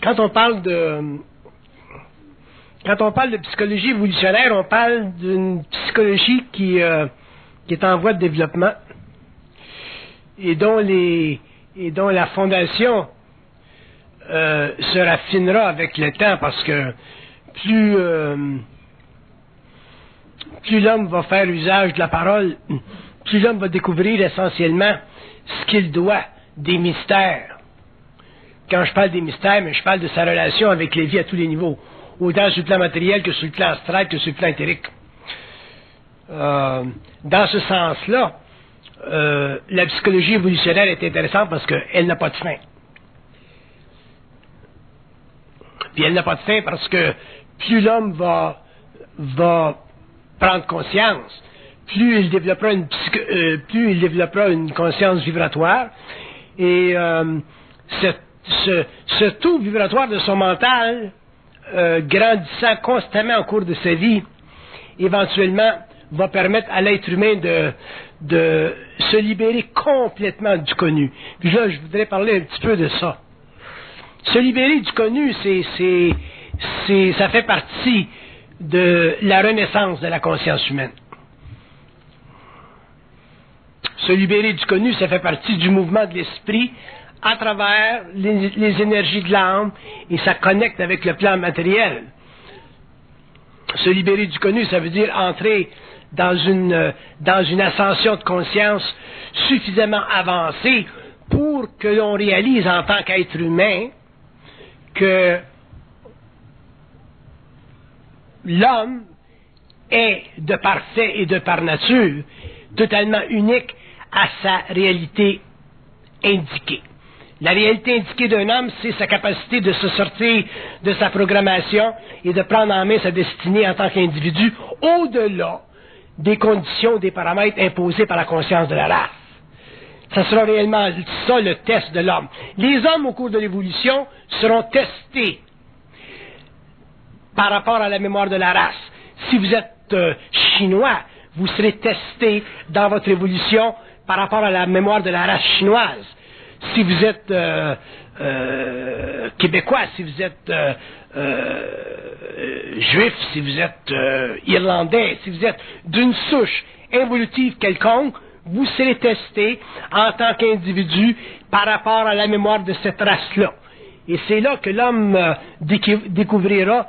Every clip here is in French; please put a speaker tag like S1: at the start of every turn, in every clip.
S1: quand on parle de psychologie évolutionnaire, on parle d'une psychologie qui est en voie de développement et dont la fondation se raffinera avec le temps, parce que plus l'homme va faire usage de la parole, plus l'homme va découvrir essentiellement ce qu'il doit des mystères. Quand je parle des mystères, mais je parle de sa relation avec les vies à tous les niveaux, autant sur le plan matériel que sur le plan astral que sur le plan éthérique. Dans ce sens-là, la psychologie évolutionnaire est intéressante parce qu'elle n'a pas de fin. Puis elle n'a pas de fin parce que plus l'homme va prendre conscience, plus il développera une conscience vibratoire, et ce taux vibratoire de son mental, grandissant constamment au cours de sa vie, éventuellement va permettre à l'être humain de se libérer complètement du connu. Puis là, je voudrais parler un petit peu de ça. Se libérer du connu, ça fait partie de la renaissance de la conscience humaine. Se libérer du connu, ça fait partie du mouvement de l'esprit à travers les énergies de l'âme, et ça connecte avec le plan matériel. Se libérer du connu, ça veut dire entrer dans une ascension de conscience suffisamment avancée pour que l'on réalise en tant qu'être humain que l'homme est, de par fait et de par nature, totalement unique à sa réalité indiquée. La réalité indiquée d'un homme, c'est sa capacité de se sortir de sa programmation et de prendre en main sa destinée en tant qu'individu, au-delà des conditions, des paramètres imposés par la conscience de la race. Ça sera réellement ça le test de l'homme. Les hommes, au cours de l'évolution, seront testés par rapport à la mémoire de la race. Si vous êtes chinois, vous serez testé dans votre évolution par rapport à la mémoire de la race chinoise. Si vous êtes québécois, si vous êtes juif, si vous êtes irlandais, si vous êtes d'une souche évolutive quelconque, vous serez testé en tant qu'individu par rapport à la mémoire de cette race-là. Et c'est là que l'homme découvrira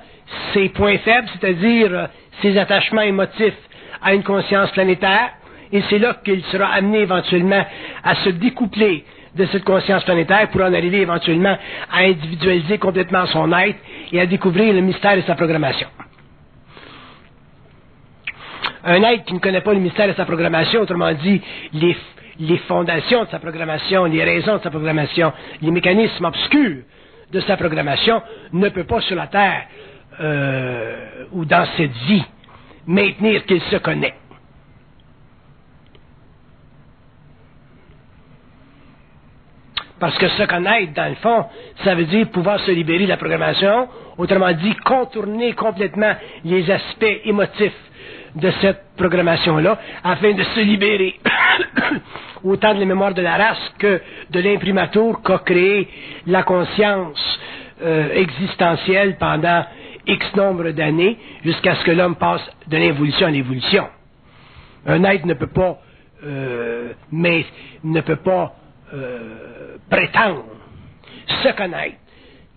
S1: ses points faibles, c'est-à-dire ses attachements émotifs à une conscience planétaire, et c'est là qu'il sera amené éventuellement à se découpler de cette conscience planétaire pour en arriver éventuellement à individualiser complètement son être et à découvrir le mystère de sa programmation. Un être qui ne connaît pas le mystère de sa programmation, autrement dit, les fondations de sa programmation, les raisons de sa programmation, les mécanismes obscurs de sa programmation, ne peut pas sur la Terre ou dans cette vie maintenir qu'il se connaît. Parce que se connaître, dans le fond, ça veut dire pouvoir se libérer de la programmation, autrement dit, contourner complètement les aspects émotifs de cette programmation-là, afin de se libérer autant de la mémoire de la race que de l'imprimatur qu'a créé la conscience existentielle pendant X nombre d'années, jusqu'à ce que l'homme passe de l'involution à l'évolution. Un être ne peut pas prétendre se connaître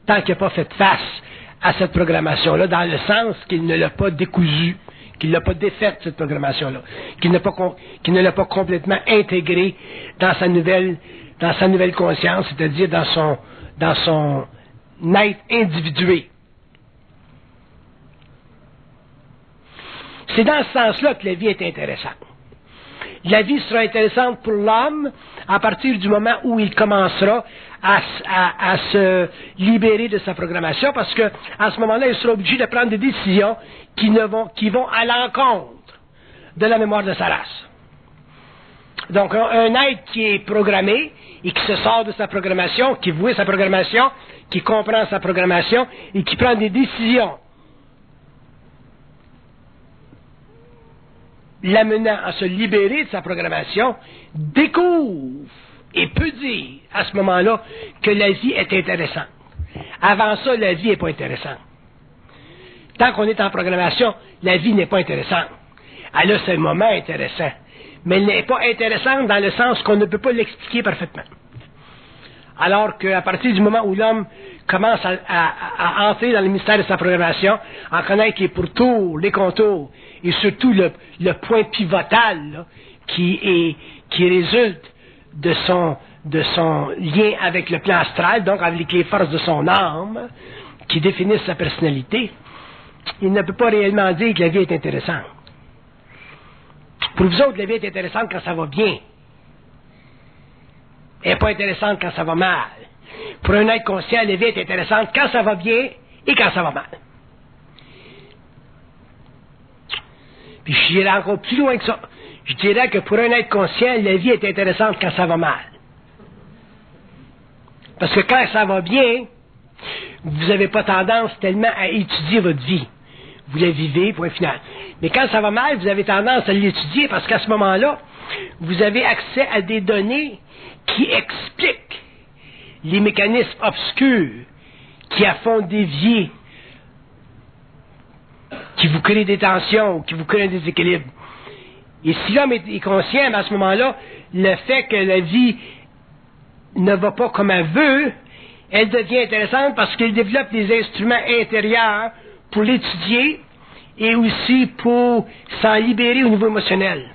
S1: tant qu'il n'a pas fait face à cette programmation-là, dans le sens qu'il ne l'a pas décousue, qu'il ne l'a pas défaite, cette programmation-là, qu'il ne l'a pas complètement intégrée dans sa nouvelle conscience, c'est-à-dire dans son être individué. C'est dans ce sens-là que la vie est intéressante. La vie sera intéressante pour l'homme à partir du moment où il commencera à se libérer de sa programmation, parce que à ce moment-là, il sera obligé de prendre des décisions qui vont à l'encontre de la mémoire de sa race. Donc, un être qui est programmé et qui se sort de sa programmation, qui voit sa programmation, qui comprend sa programmation et qui prend des décisions l'amenant à se libérer de sa programmation, découvre et peut dire à ce moment-là que la vie est intéressante. Avant ça, la vie n'est pas intéressante. Tant qu'on est en programmation, la vie n'est pas intéressante. Elle a ses moments intéressants. Mais elle n'est pas intéressante dans le sens qu'on ne peut pas l'expliquer parfaitement. Alors qu'à partir du moment où l'homme commence à entrer dans le mystère de sa programmation, en connaître les pourtours, les contours, et surtout le point pivotal là, qui résulte de son lien avec le plan astral, donc avec les forces de son âme, qui définissent sa personnalité, il ne peut pas réellement dire que la vie est intéressante. Pour vous autres, la vie est intéressante quand ça va bien. Elle n'est pas intéressante quand ça va mal. Pour un être conscient, la vie est intéressante quand ça va bien et quand ça va mal. Puis je dirais encore plus loin que ça. Je dirais que pour un être conscient, la vie est intéressante quand ça va mal. Parce que quand ça va bien, vous n'avez pas tendance tellement à étudier votre vie. Vous la vivez, point final. Mais quand ça va mal, vous avez tendance à l'étudier parce qu'à ce moment-là, vous avez accès à des données qui expliquent les mécanismes obscurs qui font dévier, qui vous créent des tensions, qui vous créent un déséquilibre. Et si l'homme est conscient, à ce moment-là, le fait que la vie ne va pas comme elle veut, elle devient intéressante parce qu'il développe des instruments intérieurs pour l'étudier et aussi pour s'en libérer au niveau émotionnel.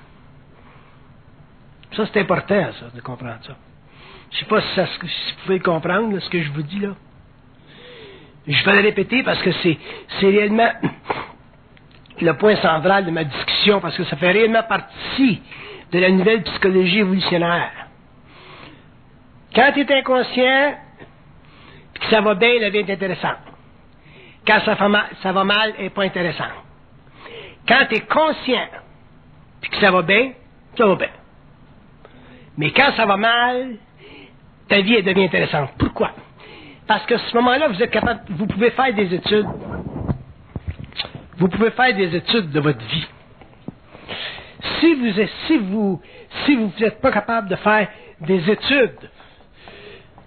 S1: Ça, c'est important, ça, de comprendre ça. Je ne sais pas si vous pouvez comprendre là, ce que je vous dis là. Je vais le répéter parce que c'est réellement le point central de ma discussion, parce que ça fait réellement partie de la nouvelle psychologie évolutionnaire. Quand tu es inconscient, et que ça va bien, la vie est intéressante. Quand ça va mal, elle n'est pas intéressante. Quand tu es conscient, et que ça va bien, ça va bien. Mais quand ça va mal, ta vie elle devient intéressante. Pourquoi? Parce qu'à ce moment-là, vous êtes capable, vous pouvez faire des études. Vous pouvez faire des études de votre vie. Si vous n'êtes pas capable de faire des études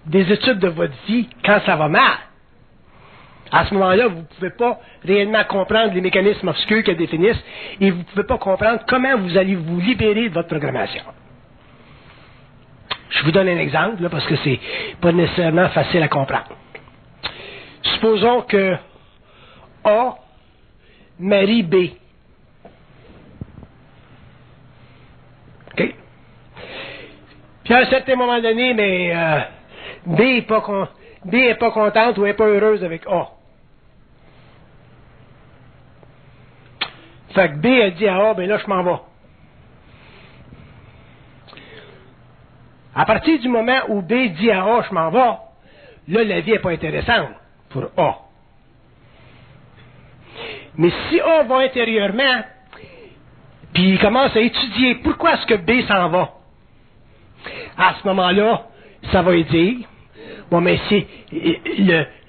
S1: de votre vie quand ça va mal, à ce moment-là, vous ne pouvez pas réellement comprendre les mécanismes obscurs qu'elles définissent et vous ne pouvez pas comprendre comment vous allez vous libérer de votre programmation. Je vous donne un exemple, là, parce que c'est pas nécessairement facile à comprendre. Supposons que A marie B. OK? Puis à un certain moment donné, mais B n'est pas contente ou n'est pas heureuse avec A. Fait que B a dit à A, ben là, je m'en vais. À partir du moment où B dit à A, je m'en vais, là, la vie n'est pas intéressante pour A. Mais si A va intérieurement, puis il commence à étudier pourquoi est-ce que B s'en va, à ce moment-là, ça va lui dire, bon, mais c'est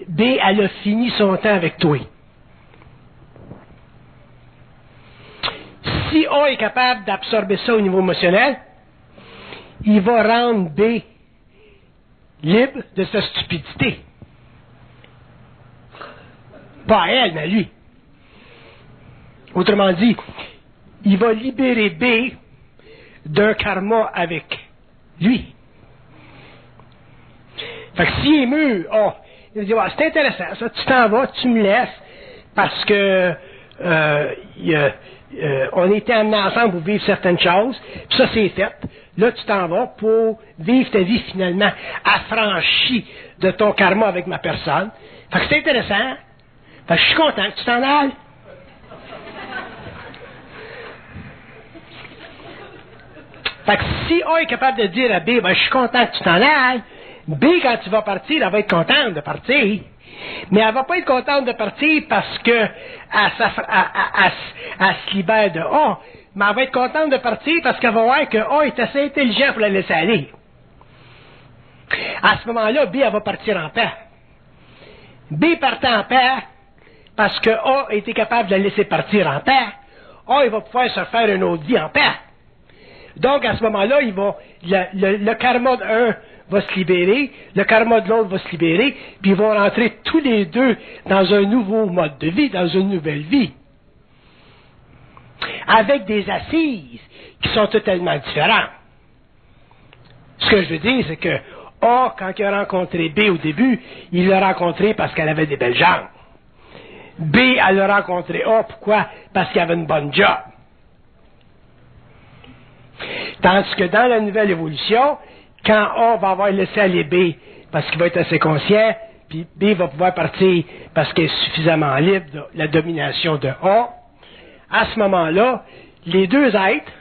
S1: B, elle a fini son temps avec toi. Si A est capable d'absorber ça au niveau émotionnel, il va rendre B libre de sa stupidité. Pas elle, mais lui. Autrement dit, il va libérer B d'un karma avec lui. Fait que s'il est mûr, il va dire, c'est intéressant, ça, tu t'en vas, tu me laisses, parce que on était amenés ensemble pour vivre certaines choses, puis ça c'est fait. Là, tu t'en vas pour vivre ta vie finalement affranchie de ton karma avec ma personne. Fait que c'est intéressant. Fait que je suis content que tu t'en ailles. Fait que si A est capable de dire à B, ben, je suis content que tu t'en ailles, B, quand tu vas partir, elle va être contente de partir. Mais elle va pas être contente de partir parce que elle se libère de A. Mais elle va être contente de partir parce qu'elle va voir que A est assez intelligent pour la laisser aller. À ce moment-là, B, elle va partir en paix. B partant en paix parce que A a été capable de la laisser partir en paix. A, il va pouvoir se faire une autre vie en paix. Donc, à ce moment-là, le karma de 1 va se libérer, le karma de l'autre va se libérer, puis ils vont rentrer tous les deux dans un nouveau mode de vie, dans une nouvelle vie. Avec des assises qui sont totalement différentes. Ce que je veux dire, c'est que A, quand il a rencontré B au début, il l'a rencontré parce qu'elle avait des belles jambes. B, elle l'a rencontré A, pourquoi? Parce qu'il avait une bonne job. Tandis que dans la nouvelle évolution, quand A va avoir laissé aller B parce qu'il va être assez conscient, puis B va pouvoir partir parce qu'il est suffisamment libre de la domination de A, à ce moment-là, les deux êtres,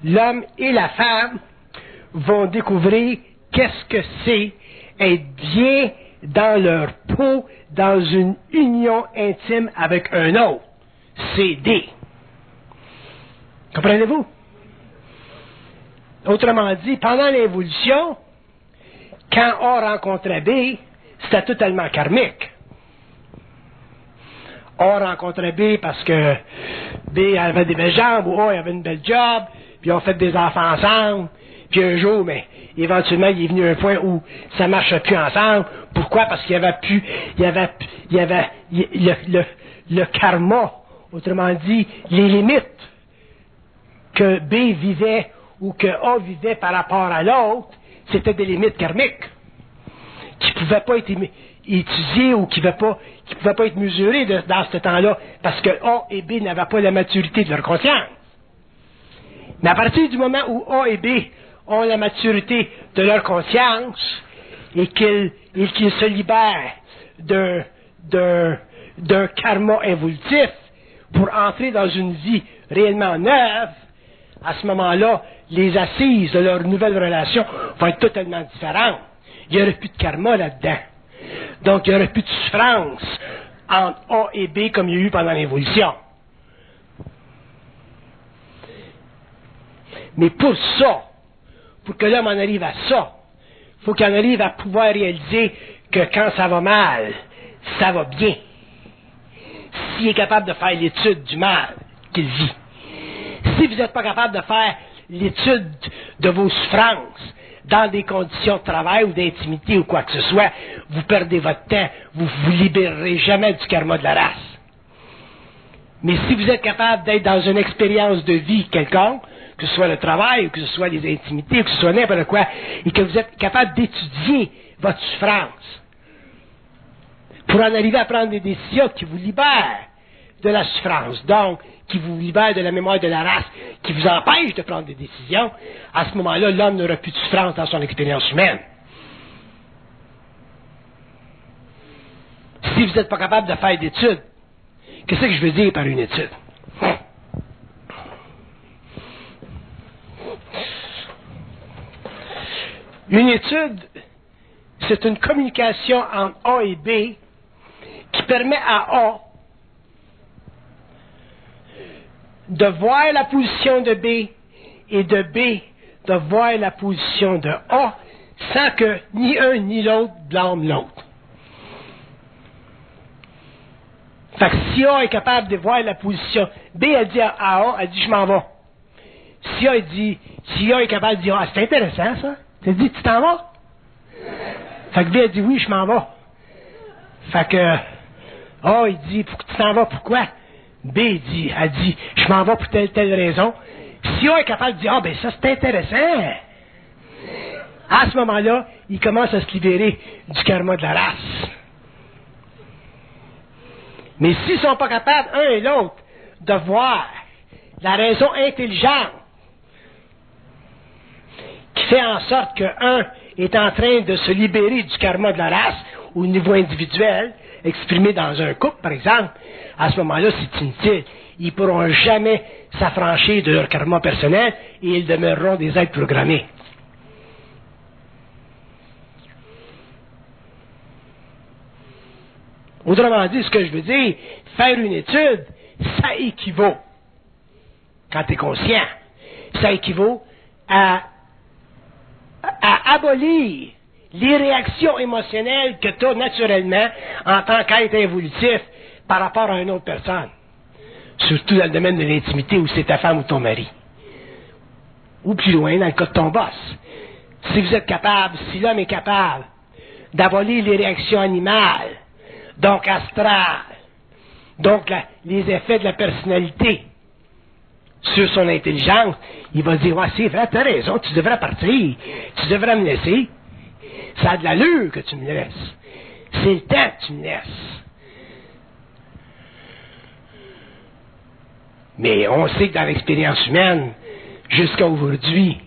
S1: l'homme et la femme, vont découvrir qu'est-ce que c'est être bien dans leur peau, dans une union intime avec un autre. C'est D. Comprenez-vous? Autrement dit, pendant l'évolution, quand A rencontrait B, c'était totalement karmique. A rencontrait B parce que B avait des belles jambes, ou A avait une belle job, puis ils ont fait des enfants ensemble, puis un jour, mais éventuellement, il est venu un point où ça ne marchait plus ensemble. Pourquoi? Parce qu'il y avait le karma, autrement dit, les limites que B vivait ou que A vivait par rapport à l'autre, c'était des limites karmiques qui ne pouvaient pas être étudiées ou qui ne pouvaient pas être mesurées dans ce temps-là, parce que A et B n'avaient pas la maturité de leur conscience. Mais à partir du moment où A et B ont la maturité de leur conscience et qu'ils se libèrent d'un karma involutif pour entrer dans une vie réellement neuve, à ce moment-là, les assises de leur nouvelle relation vont être totalement différentes. Il n'y aurait plus de karma là-dedans. Donc, il n'y aurait plus de souffrance entre A et B comme il y a eu pendant l'évolution. Mais pour ça, pour que l'homme en arrive à ça, il faut qu'il en arrive à pouvoir réaliser que quand ça va mal, ça va bien. S'il est capable de faire l'étude du mal qu'il vit. Si vous n'êtes pas capable de faire l'étude de vos souffrances dans des conditions de travail ou d'intimité ou quoi que ce soit, vous perdez votre temps, vous ne vous libérerez jamais du karma de la race. Mais si vous êtes capable d'être dans une expérience de vie quelconque, que ce soit le travail, ou que ce soit les intimités, ou que ce soit n'importe quoi, et que vous êtes capable d'étudier votre souffrance, pour en arriver à prendre des décisions qui vous libèrent de la souffrance, donc qui vous libèrent de la mémoire de la race, qui vous empêchent de prendre des décisions, à ce moment-là, l'homme n'aura plus de souffrance dans son expérience humaine. Si vous n'êtes pas capable de faire d'études, qu'est-ce que je veux dire par une étude? Une étude, c'est une communication entre A et B qui permet à A de voir la position de B et de B de voir la position de A sans que ni un ni l'autre blâme l'autre. Fait que si A est capable de voir la position, B elle dit à A, elle dit je m'en vais. Si A est capable de dire ah c'est intéressant ça, tu dit tu t'en vas? Fait que B elle dit oui je m'en vais. Fait que A il dit tu t'en vas pourquoi? B elle dit je m'en vais pour telle raison. Si A est capable de dire ah ben ça c'est intéressant. À ce moment-là, il commence à se libérer du karma de la race. Mais s'ils ne sont pas capables, un et l'autre, de voir la raison intelligente qui fait en sorte qu'un est en train de se libérer du karma de la race au niveau individuel, exprimé dans un couple, par exemple, à ce moment-là, c'est inutile. Ils ne pourront jamais s'affranchir de leur karma personnel et ils demeureront des êtres programmés. Autrement dit, ce que je veux dire, faire une étude, ça équivaut, quand tu es conscient, ça équivaut à abolir les réactions émotionnelles que tu as naturellement en tant qu'être évolutif par rapport à une autre personne. Surtout dans le domaine de l'intimité où c'est ta femme ou ton mari. Ou plus loin, dans le cas de ton boss. Si vous êtes capable, si l'homme est capable d'avoler les réactions animales, donc astrales, donc les effets de la personnalité sur son intelligence, il va dire, ouais, c'est vrai, t'as raison, tu devrais partir, tu devrais me laisser. Ça a de l'allure que tu me laisses. C'est le temps que tu me laisses. Mais on sait que dans l'expérience humaine, jusqu'à aujourd'hui,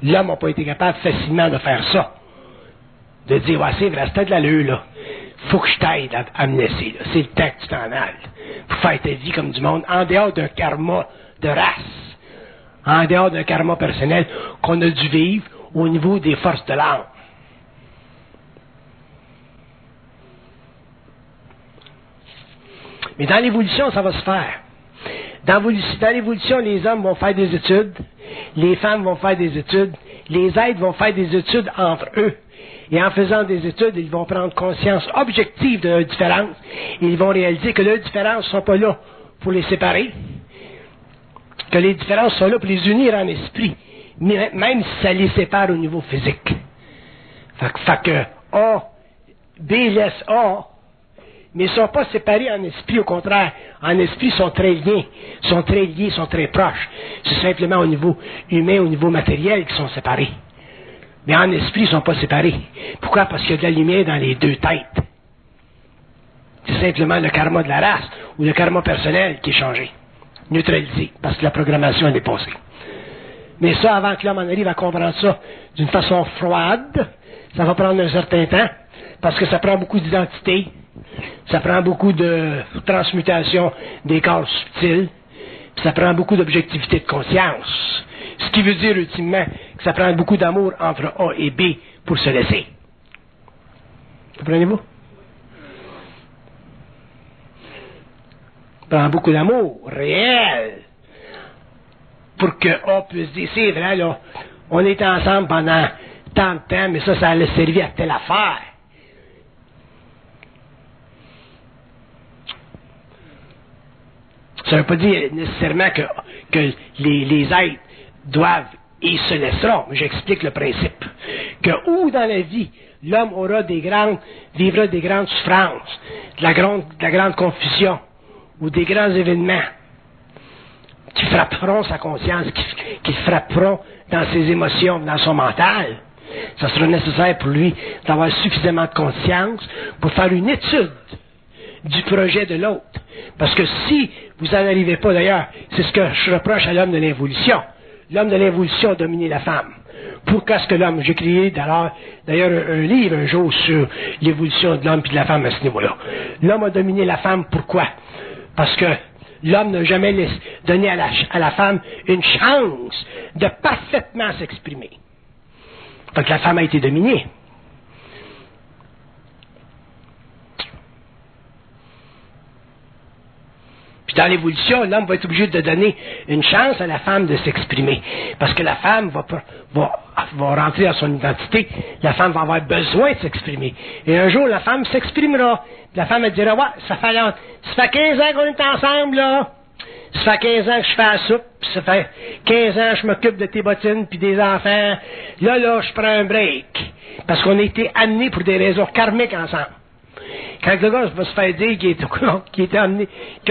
S1: l'homme n'a pas été capable facilement de faire ça. De dire, ouais, c'est vrai, c'est de l'allure, là. Faut que je t'aide à me laisser, là. C'est le temps que tu t'en ailles. Pour faire ta vie comme du monde, en dehors d'un karma de race, en dehors d'un karma personnel qu'on a dû vivre au niveau des forces de l'âme. Mais dans l'évolution, ça va se faire. Dans l'évolution, les hommes vont faire des études, les femmes vont faire des études, les êtres vont faire des études entre eux. Et en faisant des études, ils vont prendre conscience objective de leurs différences. Et ils vont réaliser que leurs différences ne sont pas là pour les séparer, que les différences sont là pour les unir en esprit, même si ça les sépare au niveau physique. Fait que A, B laisse A, mais ils ne sont pas séparés en esprit, au contraire. En esprit, ils sont très liés, sont très proches. C'est simplement au niveau humain, au niveau matériel qu'ils sont séparés. Mais en esprit, ils ne sont pas séparés. Pourquoi? Parce qu'il y a de la lumière dans les deux têtes. C'est simplement le karma de la race ou le karma personnel qui est changé, neutralisé, parce que la programmation est dépassée. Mais ça, avant que l'homme en arrive à comprendre ça d'une façon froide, ça va prendre un certain temps, parce que ça prend beaucoup d'identité, ça prend beaucoup de transmutation des corps subtils, puis ça prend beaucoup d'objectivité de conscience. Ce qui veut dire ultimement que ça prend beaucoup d'amour entre A et B pour se laisser. Comprenez-vous? Ça prend beaucoup d'amour réel pour que A puisse dire, c'est vrai, là, on est ensemble pendant tant de temps, mais ça allait servir à telle affaire. Ça ne veut pas dire nécessairement que les êtres doivent et se laisseront. Mais j'explique le principe. Que où dans la vie, l'homme vivra des grandes souffrances, de la grande confusion, ou des grands événements qui frapperont sa conscience, qui frapperont dans ses émotions, dans son mental, ça sera nécessaire pour lui d'avoir suffisamment de conscience pour faire une étude du projet de l'autre. Parce que si vous n'en arrivez pas, d'ailleurs, c'est ce que je reproche à l'homme de l'évolution. L'homme de l'évolution a dominé la femme. Pourquoi est-ce que l'homme... J'ai créé d'ailleurs un livre un jour sur l'évolution de l'homme et de la femme à ce niveau-là. L'homme a dominé la femme, pourquoi? Parce que l'homme n'a jamais donné à la femme une chance de parfaitement s'exprimer. Donc la femme a été dominée. Puis dans l'évolution, l'homme va être obligé de donner une chance à la femme de s'exprimer. Parce que la femme va rentrer dans son identité. La femme va avoir besoin de s'exprimer. Et un jour, la femme s'exprimera. La femme elle dira, ouais, ça fait 15 ans qu'on est ensemble, là. Ça fait 15 ans que je fais la soupe. Puis ça fait 15 ans que je m'occupe de tes bottines puis des enfants. Là, je prends un break. Parce qu'on a été amenés pour des raisons karmiques ensemble. Quand le gars va se faire dire qu'ils ont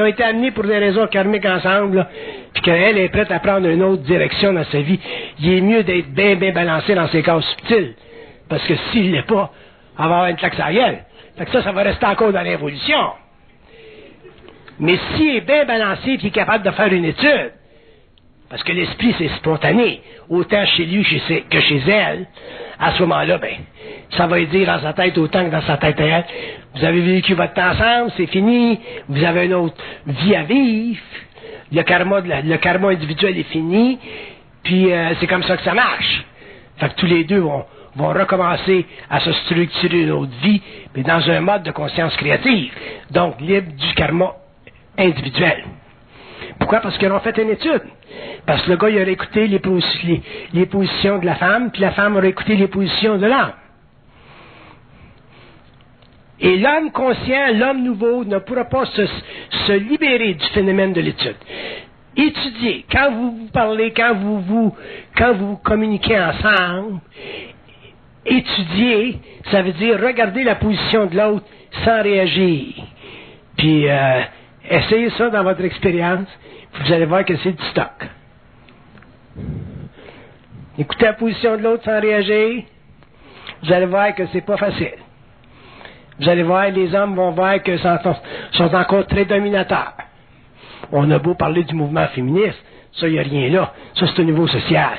S1: été amenés pour des raisons karmiques ensemble, là, puis qu'elle est prête à prendre une autre direction dans sa vie, il est mieux d'être bien balancé dans ses corps subtils. Parce que s'il ne l'est pas, elle va avoir une claque sur la gueule. Fait que ça va rester encore dans l'évolution. Mais s'il est bien balancé et qu'il est capable de faire une étude, parce que l'esprit, c'est spontané, autant chez lui que chez elle, à ce moment-là, ça va dire dans sa tête autant que dans sa tête à elle. Vous avez vécu votre temps ensemble, c'est fini, vous avez une autre vie à vivre, le karma individuel est fini, puis c'est comme ça que ça marche. Fait que tous les deux vont recommencer à se structurer une autre vie, mais dans un mode de conscience créative, donc libre du karma individuel. Pourquoi? Parce qu'ils ont fait une étude. Parce que le gars, il aurait écouté les positions de la femme, puis la femme aurait écouté les positions de l'homme. Et l'homme conscient, l'homme nouveau, ne pourra pas se libérer du phénomène de l'étude. Étudiez, quand vous parlez, quand vous communiquez ensemble, étudier, ça veut dire regarder la position de l'autre sans réagir. Puis, essayez ça dans votre expérience, puis vous allez voir que c'est du stock. Écoutez la position de l'autre sans réagir, vous allez voir que c'est pas facile. Vous allez voir, les hommes vont voir que sont encore très dominateurs. On a beau parler du mouvement féministe, ça, il n'y a rien là. Ça, c'est au niveau social.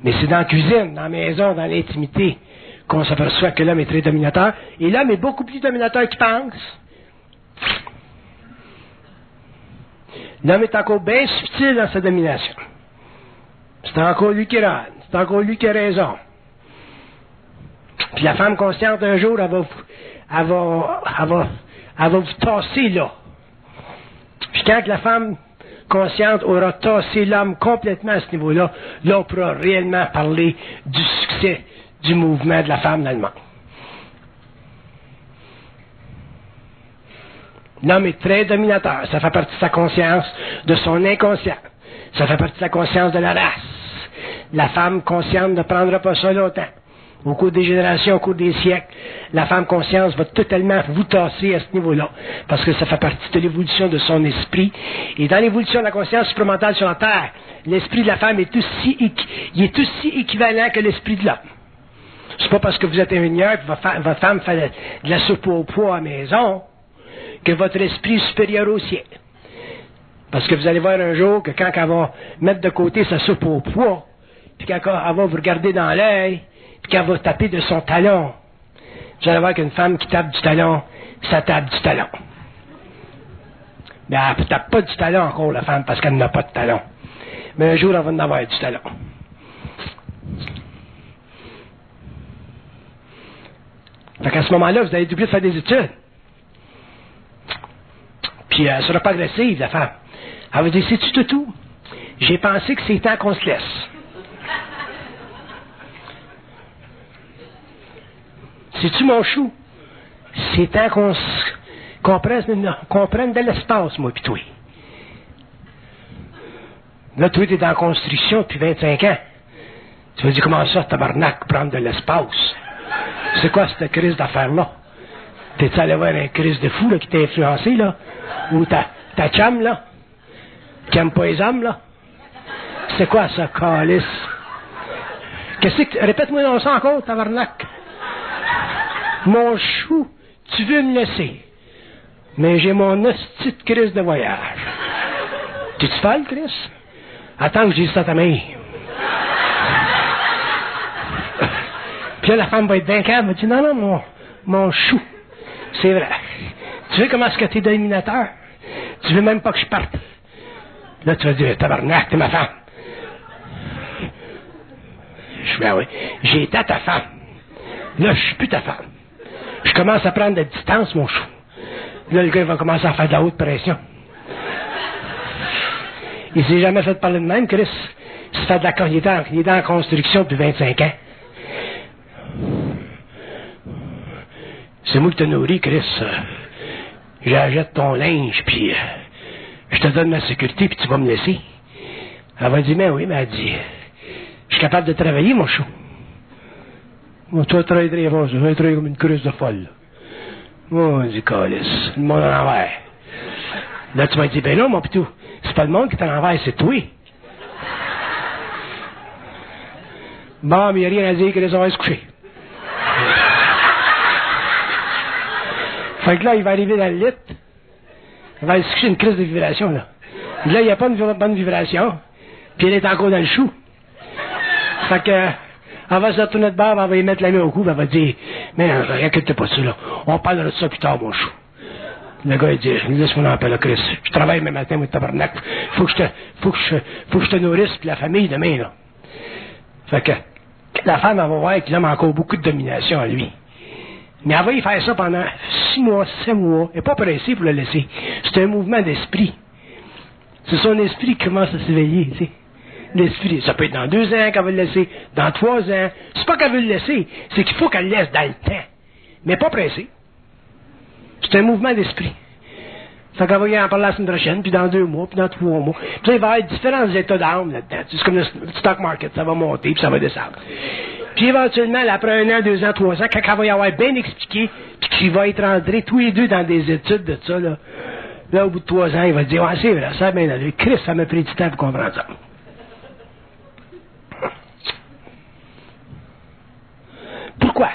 S1: Mais c'est dans la cuisine, dans la maison, dans l'intimité, qu'on s'aperçoit que l'homme est très dominateur. Et l'homme est beaucoup plus dominateur qu'il pense. L'homme est encore bien subtil dans sa domination. C'est encore lui qui râle. C'est encore lui qui a raison. Puis la femme consciente, un jour, elle va vous tasser là. Puis quand la femme consciente aura tassé l'homme complètement à ce niveau-là, là, on pourra réellement parler du succès du mouvement de la femme dans le monde. L'homme est très dominateur. Ça fait partie de sa conscience, de son inconscient. Ça fait partie de la conscience de la race. La femme consciente ne prendra pas ça longtemps. Au cours des générations, au cours des siècles, la femme conscience va totalement vous tasser à ce niveau-là, parce que ça fait partie de l'évolution de son esprit. Et dans l'évolution de la conscience supramentale sur la Terre, l'esprit de la femme est aussi équivalent que l'esprit de l'homme. C'est pas parce que vous êtes ingénieur et que votre femme fait de la soupe au pois à la maison que votre esprit est supérieur au ciel. Parce que vous allez voir un jour que quand elle va mettre de côté sa soupe au pois, puis quand elle va vous regarder dans l'œil, puis qu'elle va taper de son talon, vous allez voir qu'une femme qui tape du talon, ça tape du talon. Mais elle ne tape pas du talon encore, la femme, parce qu'elle n'a pas de talon. Mais un jour, elle va en avoir du talon. Fait qu'à ce moment-là, vous allez être obligé de faire des études. Puis elle sera pas agressive, la femme. Elle va dire, sais-tu tout? J'ai pensé que c'est temps qu'on se laisse. C'est-tu mon chou? C'est temps qu'on prenne de l'espace, moi pis toi. Là, toi, t'es dans la construction depuis 25 ans. Tu vas dire, comment ça, tabarnak, prendre de l'espace? C'est quoi cette crise d'affaires-là? T'es-tu allé voir un crise de fou, là, qui t'a influencé, là? Ou ta chum, là? Qui aime pas les hommes, là? C'est quoi ça, calice? Qu'est-ce que... Répète-moi dans ça encore, tabarnak. Mon chou, tu veux me laisser. Mais j'ai mon hostie de crise de voyage. T'es-tu folle, Chris? Attends que je dise ça à ta mère. Puis là, la femme va être bien calme. Elle va dire, non, mon chou. C'est vrai. Tu veux comment est-ce que t'es dominateur? Tu veux même pas que je parte. Là, tu vas dire, tabarnak, t'es ma femme. Ben oui. J'ai été ta femme. Là, je suis plus ta femme. Je commence à prendre de la distance, mon chou. Là, le gars, il va commencer à faire de la haute pression. Il s'est jamais fait parler de même, Chris. Il est dans la construction depuis 25 ans. C'est moi qui te nourris, Chris. J'achète ton linge, puis je te donne ma sécurité, puis tu vas me laisser. Elle va dire, mais oui, mais elle dit, je suis capable de travailler, mon chou. Moi, toi, tu vas travailler comme une cruche de folle. Moi, je dis, calice, le monde en l'envers. Là, tu vas dire, ben non, mon pitou, c'est pas le monde qui est en l'envers, c'est toi. Bon, mais il n'y a rien à dire, que les on va se coucher. Fait que là, il va arriver dans le lit. Il va se coucher une crise de vibration, là. Et là, il n'y a pas une bonne vibration. Puis elle est encore dans le chou. Fait que, elle va se retourner de bord, elle va y mettre la main au cou, elle va dire, mais non, inquiète pas de ça, là. On parlera de ça plus tard, mon chou. Le gars, il dit, laisse-moi en paix, là, Chris. Je travaille même matin, moi, tabarnak. Faut que je te nourrisse, puis la famille demain, là. Fait que, la femme, elle va voir que l'homme a encore beaucoup de domination à lui. Mais elle va y faire ça pendant 6 mois, 7 mois. Elle n'est pas pressée pour le laisser. C'est un mouvement d'esprit. C'est son esprit qui commence à s'éveiller, tu sais. L'esprit, ça peut être dans 2 ans qu'elle va le laisser, dans 3 ans. C'est pas qu'elle veut le laisser, c'est qu'il faut qu'elle le laisse dans le temps. Mais pas pressée. C'est un mouvement d'esprit. Fait qu'elle va y en parler la semaine prochaine, puis dans 2 mois, puis dans 3 mois. Puis là, il va y avoir différents états d'âme là-dedans. C'est comme le stock market, ça va monter, puis ça va descendre. Puis éventuellement, après 1 an, 2 ans, 3 ans, quand elle va y avoir bien expliqué, puis qu'il va être rentré tous les deux dans des études de ça, là, au bout de 3 ans, il va dire, c'est vrai, ça a bien allé. Christ, ça m'a pris du temps pour comprendre ça. Pourquoi?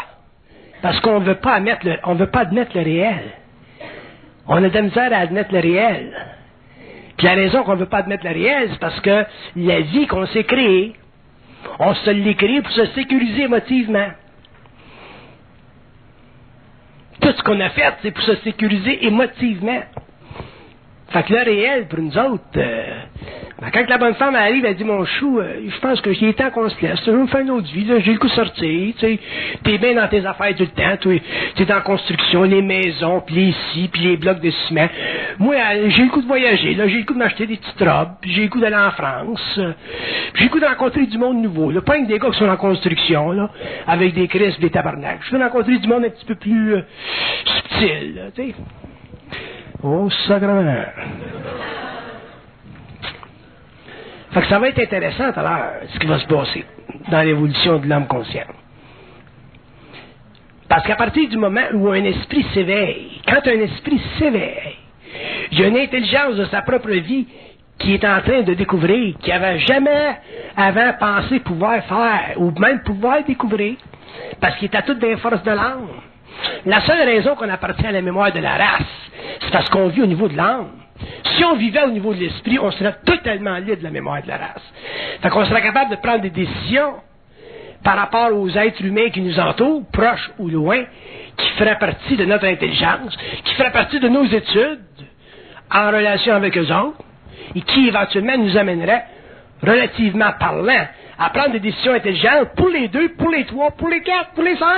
S1: Parce qu'on ne veut pas admettre le réel. On a de la misère à admettre le réel. Puis la raison qu'on ne veut pas admettre le réel, c'est parce que la vie qu'on s'est créée, on se l'est créée pour se sécuriser émotivement. Tout ce qu'on a fait, c'est pour se sécuriser émotivement. Fait que le réel, pour nous autres, quand la bonne femme arrive, elle dit, mon chou, je pense que il est temps qu'on se laisse. Je veux me faire une autre vie, là, j'ai le coup de sortir, tu sais. T'es bien dans tes affaires tout le temps, t'es en construction, les maisons, puis les scies, puis les blocs de ciment. Moi, j'ai le coup de voyager, là, j'ai le coup de m'acheter des petites robes, puis j'ai le coup d'aller en France, puis j'ai le coup de rencontrer du monde nouveau, là. Pas avec des gars qui sont en construction, là, avec des crises, des tabarnaks. Je veux rencontrer du monde un petit peu plus subtil, là, tu sais. Oh, sacrément. Fait que ça va être intéressant tout à l'heure, ce qui va se passer dans l'évolution de l'homme conscient. Parce qu'à partir du moment où un esprit s'éveille, quand un esprit s'éveille, il y a une intelligence de sa propre vie qui est en train de découvrir, qui n'avait jamais avant pensé pouvoir faire, ou même pouvoir découvrir, parce qu'il est à toute des forces de l'âme. La seule raison qu'on appartient à la mémoire de la race, c'est parce qu'on vit au niveau de l'âme. Si on vivait au niveau de l'esprit, on serait totalement libre de la mémoire de la race. Fait qu'on serait capable de prendre des décisions par rapport aux êtres humains qui nous entourent, proches ou loin, qui feraient partie de notre intelligence, qui feraient partie de nos études, en relation avec eux autres, et qui éventuellement nous amèneraient, relativement parlant, à prendre des décisions intelligentes pour les 2, pour les 3, pour les 4, pour les 5.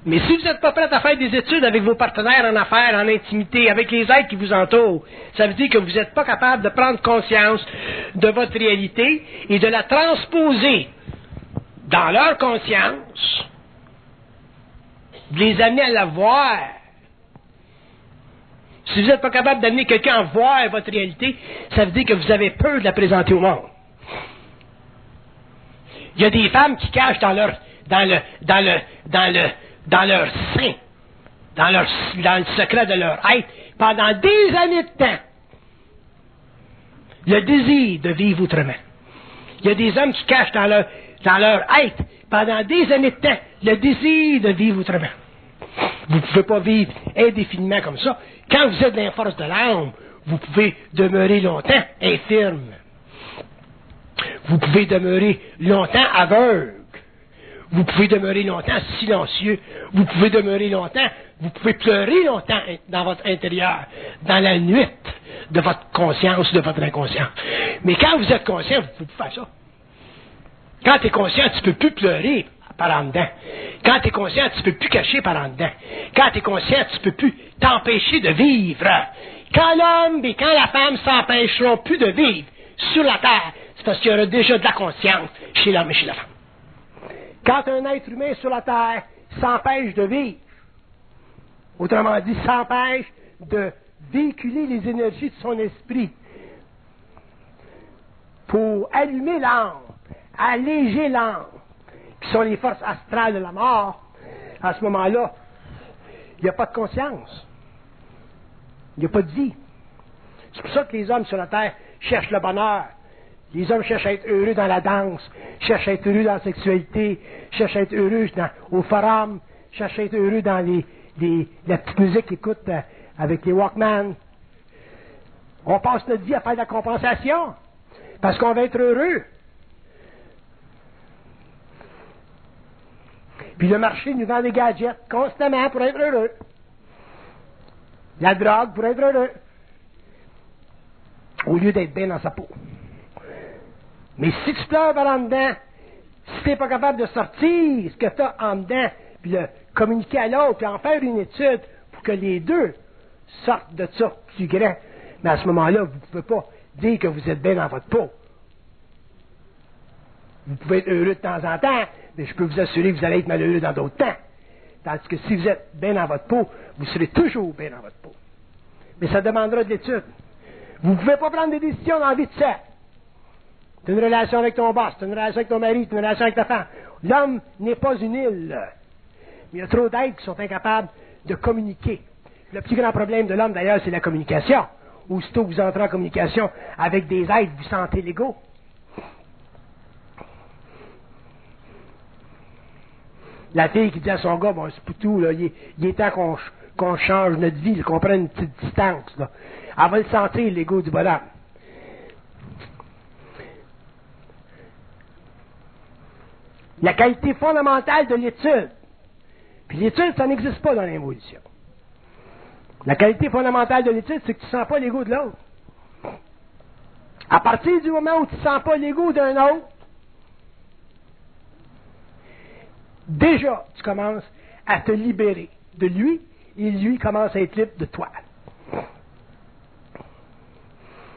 S1: Mais si vous n'êtes pas prêt à faire des études avec vos partenaires en affaires, en intimité, avec les êtres qui vous entourent, ça veut dire que vous n'êtes pas capable de prendre conscience de votre réalité et de la transposer dans leur conscience, de les amener à la voir. Si vous n'êtes pas capable d'amener quelqu'un à voir votre réalité, ça veut dire que vous avez peur de la présenter au monde. Il y a des femmes qui cachent dans leur sein, dans le secret de leur être, pendant des années de temps, le désir de vivre autrement. Il y a des hommes qui cachent dans leur être, pendant des années de temps, le désir de vivre autrement. Vous ne pouvez pas vivre indéfiniment comme ça. Quand vous êtes dans la force de l'âme, vous pouvez demeurer longtemps infirme. Vous pouvez demeurer longtemps aveugle. Vous pouvez demeurer longtemps silencieux. Vous pouvez demeurer longtemps, vous pouvez pleurer longtemps dans votre intérieur, dans la nuit de votre conscience, de votre inconscient. Mais quand vous êtes conscient, vous ne pouvez pas faire ça. Quand tu es conscient, tu ne peux plus pleurer par en dedans. Quand tu es conscient, tu ne peux plus cacher par en dedans. Quand tu es conscient, tu ne peux plus t'empêcher de vivre. Quand l'homme et quand la femme s'empêcheront plus de vivre sur la terre, c'est parce qu'il y aura déjà de la conscience chez l'homme et chez la femme. Quand un être humain sur la terre s'empêche de vivre, autrement dit, s'empêche de véhiculer les énergies de son esprit pour allumer l'âme, alléger l'âme, qui sont les forces astrales de la mort, à ce moment-là, il n'y a pas de conscience. Il n'y a pas de vie. C'est pour ça que les hommes sur la terre cherchent le bonheur. Les hommes cherchent à être heureux dans la danse, cherchent à être heureux dans la sexualité, cherchent à être heureux au forum, cherchent à être heureux dans la petite musique qu'ils écoutent avec les Walkman. On passe notre vie à faire de la compensation, parce qu'on va être heureux. Puis le marché nous vend des gadgets constamment pour être heureux. La drogue pour être heureux. Au lieu d'être bien dans sa peau. Mais si tu pleures par en dedans, si tu n'es pas capable de sortir ce que tu as en dedans, puis le communiquer à l'autre, puis en faire une étude pour que les deux sortent de ça plus grand, mais à ce moment-là, vous ne pouvez pas dire que vous êtes bien dans votre peau. Vous pouvez être heureux de temps en temps, mais je peux vous assurer que vous allez être malheureux dans d'autres temps. Tandis que si vous êtes bien dans votre peau, vous serez toujours bien dans votre peau. Mais ça demandera de l'étude. Vous ne pouvez pas prendre des décisions dans la vie de sept. Tu as une relation avec ton boss, tu as une relation avec ton mari, tu as une relation avec ta femme. L'homme n'est pas une île. Mais il y a trop d'êtres qui sont incapables de communiquer. Le plus grand problème de l'homme, d'ailleurs, c'est la communication. Aussitôt que vous entrez en communication avec des êtres, vous sentez l'ego. La fille qui dit à son gars, bon, c'est pour tout, là, il est temps qu'on change notre vie, qu'on prenne une petite distance. Là. Elle va le sentir, l'ego du bonhomme. La qualité fondamentale de l'étude. Puis l'étude, ça n'existe pas dans l'évolution. La qualité fondamentale de l'étude, c'est que tu ne sens pas l'ego de l'autre. À partir du moment où tu ne sens pas l'ego d'un autre, déjà, tu commences à te libérer de lui, et lui commence à être libre de toi.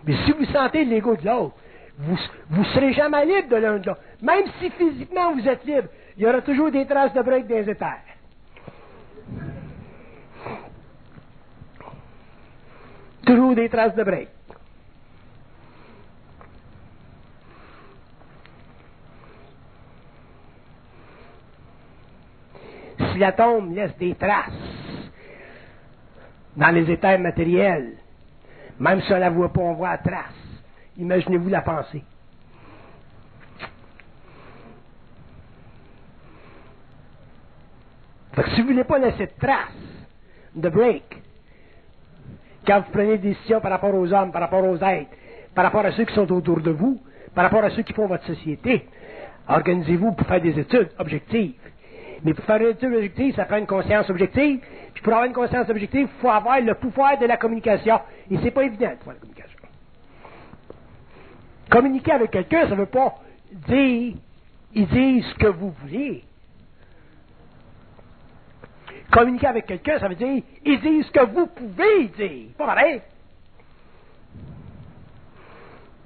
S1: Mais si vous sentez l'ego de l'autre, vous ne serez jamais libre de l'un de l'autre. Même si physiquement vous êtes libre, il y aura toujours des traces de break dans les éthers. Toujours des traces de break. Si l'atome laisse des traces dans les éthers matériels, même si on ne la voit pas, on voit la trace. Imaginez-vous la pensée. Fait que si vous ne voulez pas laisser de traces, de break, quand vous prenez des décisions par rapport aux hommes, par rapport aux êtres, par rapport à ceux qui sont autour de vous, par rapport à ceux qui font votre société, organisez-vous pour faire des études objectives. Mais pour faire une étude objective, ça prend une conscience objective. Puis pour avoir une conscience objective, il faut avoir le pouvoir de la communication. Et c'est pas évident de faire la communication. Communiquer avec quelqu'un, ça ne veut pas dire, il dit ce que vous voulez. Communiquer avec quelqu'un, ça veut dire, il dit ce que vous pouvez dire. Pas pareil.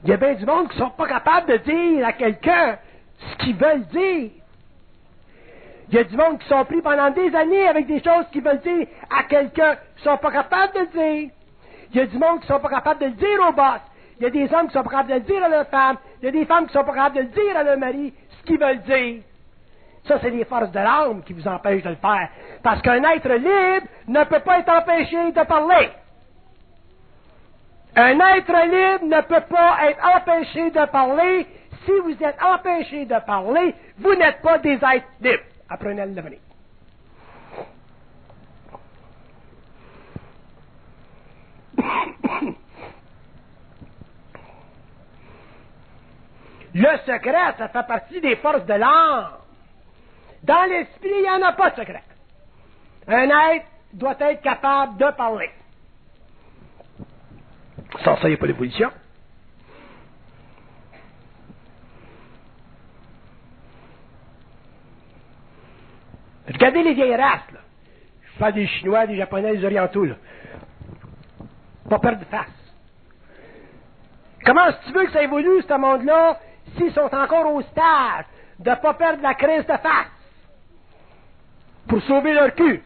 S1: Il y a bien du monde qui ne sont pas capables de dire à quelqu'un ce qu'ils veulent dire. Il y a du monde qui sont pris pendant des années avec des choses qu'ils veulent dire à quelqu'un qui ne sont pas capables de le dire. Il y a du monde qui ne sont pas capables de le dire au boss. Il y a des hommes qui ne sont pas capables de le dire à leur femme. Il y a des femmes qui ne sont pas capables de le dire à leur mari, ce qu'ils veulent dire. Ça, c'est les forces de l'âme qui vous empêchent de le faire. Parce qu'un être libre ne peut pas être empêché de parler. Un être libre ne peut pas être empêché de parler. Si vous êtes empêché de parler, vous n'êtes pas des êtres libres. Apprenez à le devenir. Le secret, ça fait partie des forces de l'âme. Dans l'esprit, il n'y en a pas de secret. Un être doit être capable de parler. Sans ça, il n'y a pas d'évolution. Regardez les vieilles races, là. Je parle des Chinois, des Japonais, des Orientaux, là. Pas perdre de face. Comment est-ce que tu veux que ça évolue, ce monde-là, s'ils sont encore au stade de ne pas perdre la crise de face pour sauver leur cul?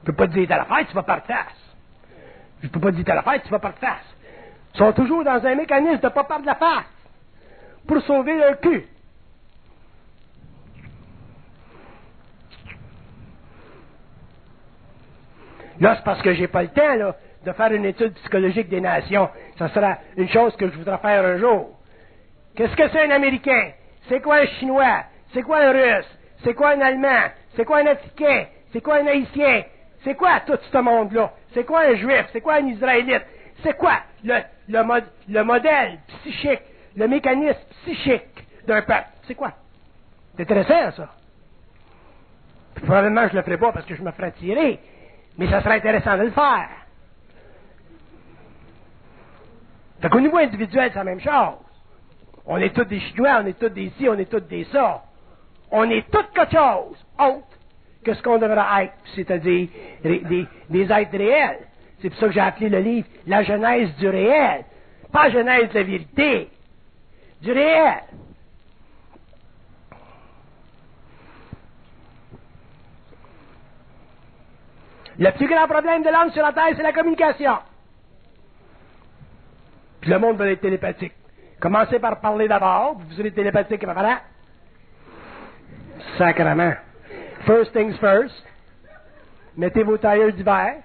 S1: Je ne peux pas te dire à la fête, tu vas perdre de face. Je ne peux pas te dire à la fête, tu vas perdre de face. Ils sont toujours dans un mécanisme de ne pas perdre la face pour sauver leur cul. Là, c'est parce que j'ai pas le temps, là, de faire une étude psychologique des nations. Ça sera une chose que je voudrais faire un jour. Qu'est-ce que c'est un Américain? C'est quoi un Chinois? C'est quoi un Russe? C'est quoi un Allemand? C'est quoi un Africain? C'est quoi un Haïtien? C'est quoi tout ce monde-là? C'est quoi un Juif? C'est quoi un Israélite? C'est quoi le modèle psychique, le mécanisme psychique d'un peuple? C'est quoi? C'est intéressant, ça. Puis, probablement, je ne le ferai pas parce que je me ferai tirer. Mais ça serait intéressant de le faire. Fait qu'au niveau individuel, c'est la même chose. On est tous des Chinois, on est tous des ci, on est tous des ça. On est tous quelque chose autre que ce qu'on devrait être, c'est-à-dire des êtres réels. C'est pour ça que j'ai appelé le livre « La genèse du réel ». Pas la genèse de la vérité, du réel. Le plus grand problème de l'homme sur la Terre, c'est la communication. Puis le monde veut être télépathique. Commencez par parler d'abord, puis vous serez télépathique après. Voilà. Sacrement. First things first. Mettez vos tailleurs d'hiver.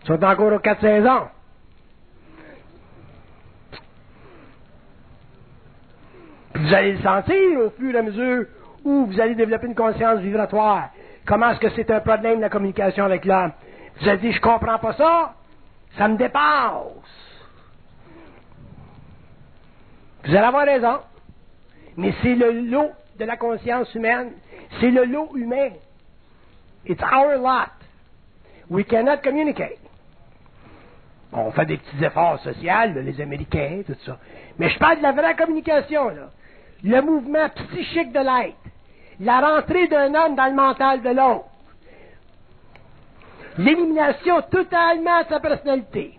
S1: Ils sont encore aux 4 saisons. Puis vous allez le sentir au fur et à mesure où vous allez développer une conscience vibratoire. Comment est-ce que c'est un problème de la communication avec l'homme? Vous allez dire, je comprends pas ça, ça me dépasse. Vous allez avoir raison. Mais c'est le lot de la conscience humaine. C'est le lot humain. It's our lot. We cannot communicate. On fait des petits efforts sociaux, là, les Américains, tout ça. Mais je parle de la vraie communication, là. Le mouvement psychique de l'être. La rentrée d'un homme dans le mental de l'autre. L'élimination totalement de sa personnalité.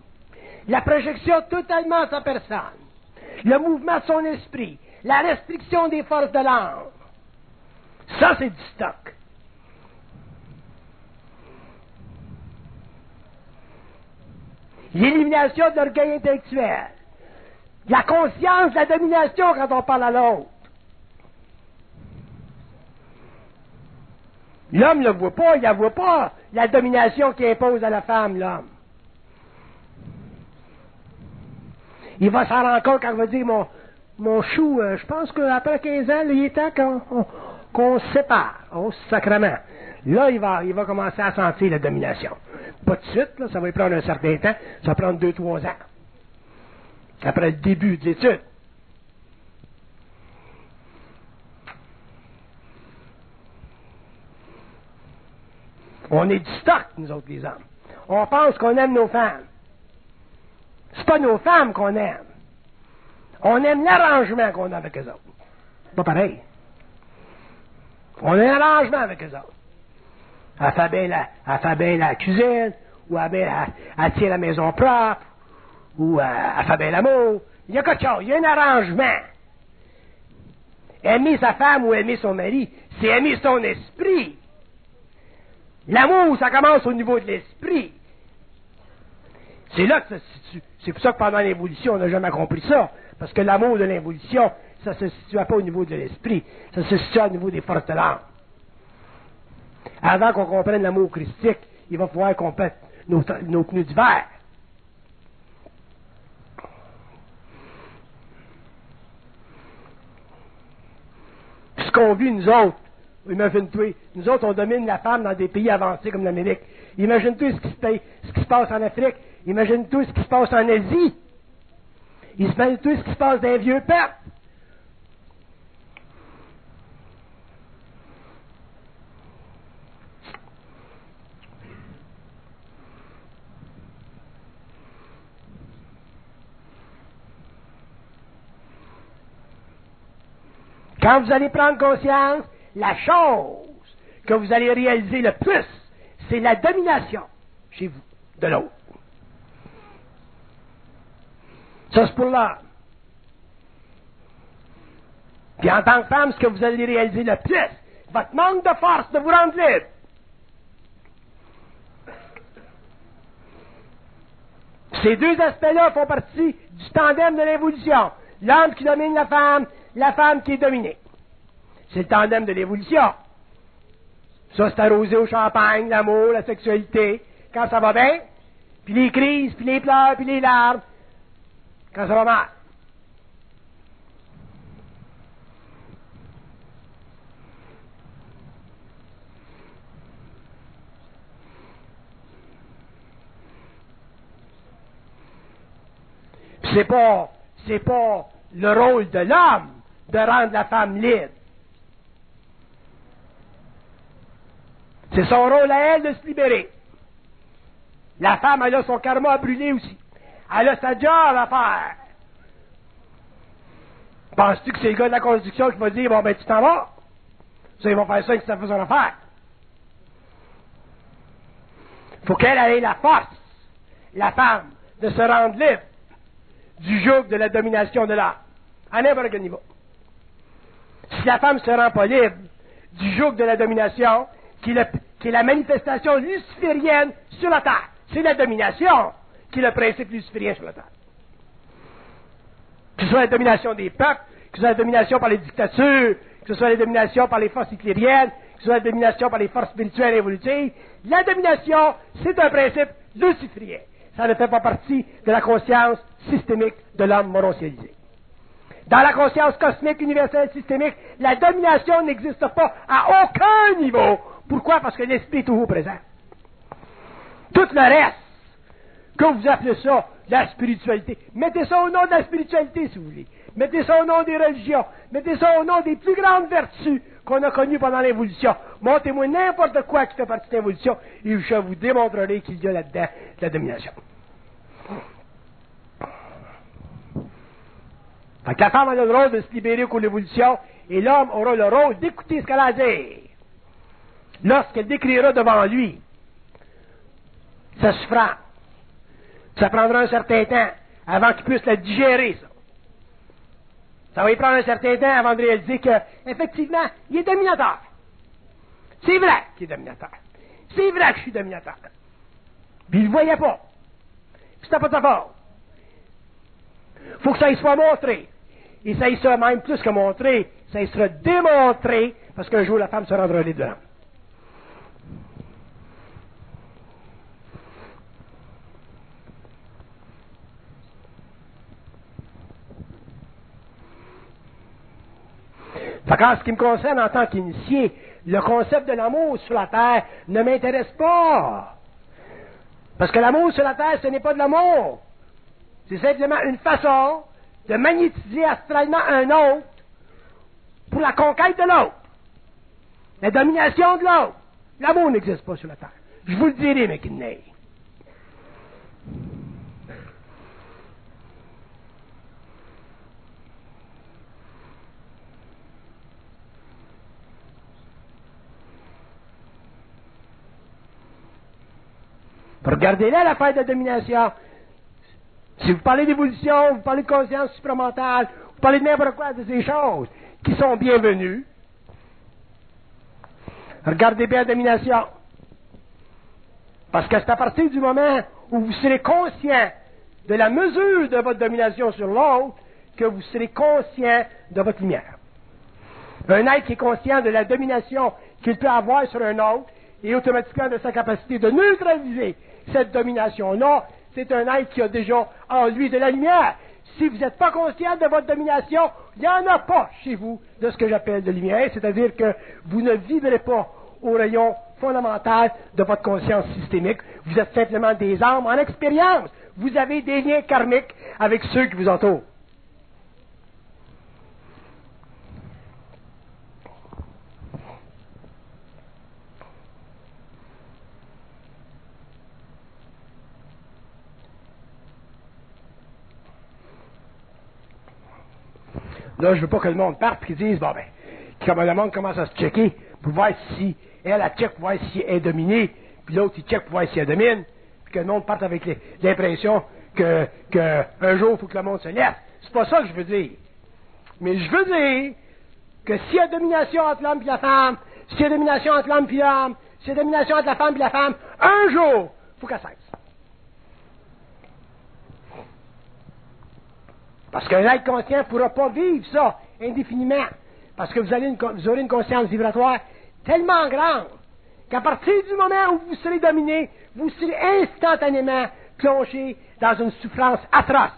S1: La projection totalement de sa personne. Le mouvement de son esprit. La restriction des forces de l'âme. Ça, c'est du stock. L'élimination de l'orgueil intellectuel. La conscience de la domination quand on parle à l'autre. L'homme ne le voit pas, il ne voit pas la domination qu'il impose à la femme, l'homme. Il va s'en rendre compte quand il va dire, mon chou, je pense qu'après 15 ans, il est temps qu'on se sépare. Oh, sacrement. Là, il va commencer à sentir la domination. Pas de suite, là, ça va prendre un certain temps, ça va prendre 2-3 ans. Après le début de l'étude. On est du stock, nous autres, les hommes. On pense qu'on aime nos femmes. C'est pas nos femmes qu'on aime. On aime l'arrangement qu'on a avec eux autres. Pas pareil. On a un arrangement avec eux autres. Elle fait bien la cuisine, ou elle tient la maison propre, ou elle fait bien l'amour. Il y a quelque chose, il y a un arrangement. Aimer sa femme ou aimer son mari, c'est aimer son esprit. L'amour, ça commence au niveau de l'esprit. C'est là que ça se situe. C'est pour ça que pendant l'évolution, on n'a jamais compris ça. Parce que l'amour de l'évolution, ça ne se situe pas au niveau de l'esprit. Ça se situe au niveau des forces de l'âme. Avant qu'on comprenne l'amour christique, il va falloir qu'on pète nos pneus d'hiver. Puis ce qu'on vit, nous autres, imagine-toi, nous autres, on domine la femme dans des pays avancés comme l'Amérique. Imagine-toi ce qui se passe en Afrique. Imagine-toi ce qui se passe en Asie. Imagine-toi ce qui se passe dans les vieux peuples. Quand vous allez prendre conscience, la chose que vous allez réaliser le plus, c'est la domination chez vous, de l'autre. Ça, c'est pour l'homme. Puis en tant que femme, ce que vous allez réaliser le plus, votre manque de force de vous rendre libre. Ces deux aspects-là font partie du tandem de l'évolution. L'homme qui domine la femme qui est dominée. C'est le tandem de l'évolution. Ça, c'est arrosé au champagne, l'amour, la sexualité, quand ça va bien, puis les crises, puis les pleurs, puis les larmes, quand ça va mal. Puis c'est pas le rôle de l'homme de rendre la femme libre. C'est son rôle à elle de se libérer. La femme, elle a son karma à brûler aussi. Elle a sa job à faire. Penses-tu que c'est le gars de la construction qui va dire, bon, ben, tu t'en vas? Ça, ils vont faire ça et que ça fait son affaire. Faut qu'elle ait la force, la femme, de se rendre libre du joug de la domination de l'homme, à n'importe quel niveau. Si la femme ne se rend pas libre du joug de la domination, qui qui est la manifestation luciférienne sur la terre. C'est la domination qui est le principe luciférien sur la terre. Que ce soit la domination des peuples, que ce soit la domination par les dictatures, que ce soit la domination par les forces hitlériennes, que ce soit la domination par les forces spirituelles et évolutives, la domination, c'est un principe luciférien. Ça ne fait pas partie de la conscience systémique de l'homme monocialisé. Dans la conscience cosmique universelle systémique, la domination n'existe pas à aucun niveau. Pourquoi? Parce que l'esprit est toujours présent. Tout le reste, que vous appelez ça la spiritualité, mettez ça au nom de la spiritualité si vous voulez. Mettez ça au nom des religions. Mettez ça au nom des plus grandes vertus qu'on a connues pendant l'évolution. Montez-moi n'importe quoi qui fait partie de l'évolution et je vous démontrerai qu'il y a là-dedans de la domination. Fait que la femme a le rôle de se libérer pour l'évolution et l'homme aura le rôle d'écouter ce qu'elle a à dire. Lorsqu'elle décrira devant lui sa souffrance, ça prendra un certain temps avant qu'il puisse la digérer, ça. Ça va y prendre un certain temps avant de réaliser que, effectivement, il est dominateur. C'est vrai qu'il est dominateur. C'est vrai que je suis dominateur. Puis il ne le voyait pas. Puis c'était pas de sa faute. Faut que ça y soit montré. Et ça y sera même plus que montré, ça y sera démontré, parce qu'un jour la femme se rendra libre de l'homme. Fait qu'en ce qui me concerne en tant qu'initié, le concept de l'amour sur la terre ne m'intéresse pas. Parce que l'amour sur la terre, ce n'est pas de l'amour. C'est simplement une façon de magnétiser astralement un autre pour la conquête de l'autre. La domination de l'autre. L'amour n'existe pas sur la terre. Je vous le dirai, McKinney. Regardez là l'affaire de la domination. Si vous parlez d'évolution, vous parlez de conscience supramentale, vous parlez de n'importe quoi de ces choses qui sont bienvenues, regardez bien la domination. Parce que c'est à partir du moment où vous serez conscient de la mesure de votre domination sur l'autre que vous serez conscient de votre lumière. Un être qui est conscient de la domination qu'il peut avoir sur un autre et automatiquement de sa capacité de neutraliser cette domination-là, c'est un être qui a déjà en lui de la lumière. Si vous n'êtes pas conscient de votre domination, il n'y en a pas chez vous de ce que j'appelle de lumière, c'est-à-dire que vous ne vivrez pas au rayon fondamental de votre conscience systémique. Vous êtes simplement des âmes en expérience. Vous avez des liens karmiques avec ceux qui vous entourent. Là, je veux pas que le monde parte et qu'ils disent, bon ben, comme le monde commence à se checker pour voir si elle check pour voir si elle est dominée, puis l'autre il check pour voir si elle domine, puis que le monde parte avec l'impression que un jour il faut que le monde se laisse. C'est pas ça que je veux dire. Mais je veux dire que s'il y a domination entre l'homme et la femme, s'il y a domination entre l'homme et l'homme, s'il y a domination entre la femme et la femme, un jour, il faut qu'elle cesse. Parce qu'un être conscient ne pourra pas vivre ça indéfiniment. Parce que vous aurez une conscience vibratoire tellement grande qu'à partir du moment où vous serez dominé, vous serez instantanément plongé dans une souffrance atroce.